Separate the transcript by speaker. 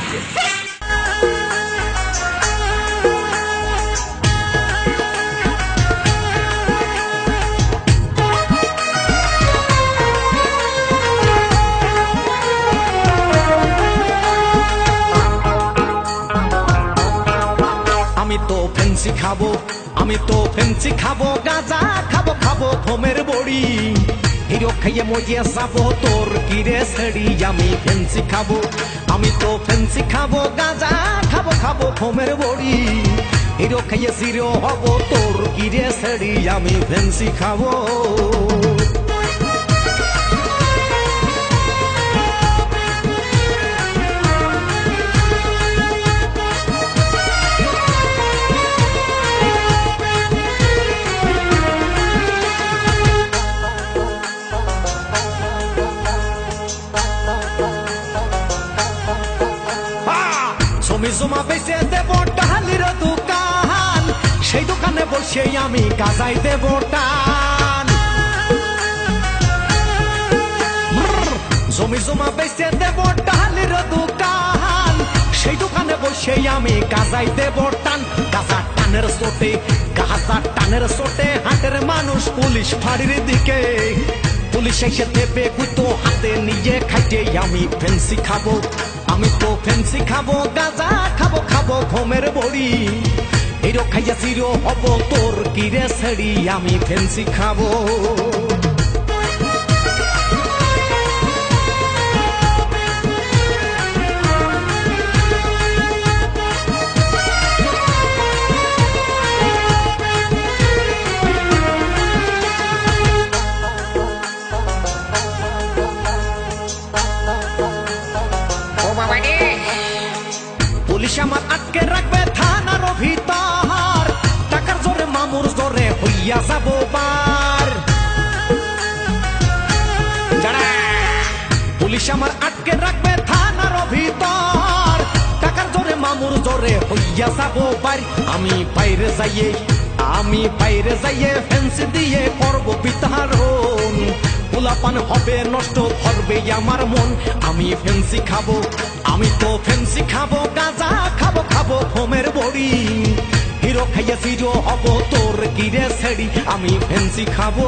Speaker 1: ওকে আমি তো ফেন্সি খাবো গাঁজা খাবো খাবো ঘুমের বড়ি হিরো খাইয়ে মজিয়ে যাবো তোর কিরে ছেড়ি আমি ফেন্সি খাবো আমি তো ফেন্সি খাবো গাঁজা খাবো খাবো ঘুমের বড়ি হিরো খাইয়ে জিরো হবো তোর কিরে ছেড়ি আমি ফেন্সি খাবো জমা বেঁচে দেব ডালির দোকান সেই দোকানে বসে আমি কাজাই দেব টান জমি জমা বেঁচে দেব ডালির দোকান সেই দোকানে বসে আমি কাজাই দেব টান গাজা টানের চোটে হাটের মানুষ পুলিশ ফাঁড়ির দিকে পুলিশ এসে দেবে গুতো হাতে নিয়ে খাইতে আমি ফেন্সি খাবো আমি তো ফেন্সি খাবো গাঁজা খাবো খাবো ঘুমের বড়ি হিরো খাইয়া জিরো হব তোর কিরে ছেড়ি আমি ফেন্সি খাবো পুলিশ আমার আটকে রাখবে থানার ভিতর টাকার জোরে মামুর জোরে হইয়া যাব বার পুলিশ আমার আটকে রাখবে থানার ভিতর টাকার জোরে মামুর জোরে হইয়া যাব বার আমি বাইরে যাইয়ে ফেন্সি দিয়ে করব বিতারণ পোলাপান হবে নষ্ট ধরবে আমার মন আমি ফেন্সি খাবো আমি তো ফেন্সি খাবো গাঁজা খাবো খাবো ঘুমের বড়ি হিরো খাইয়া জিরো হব তোর কিরে ছেড়ি আমি ফেন্সি খাবো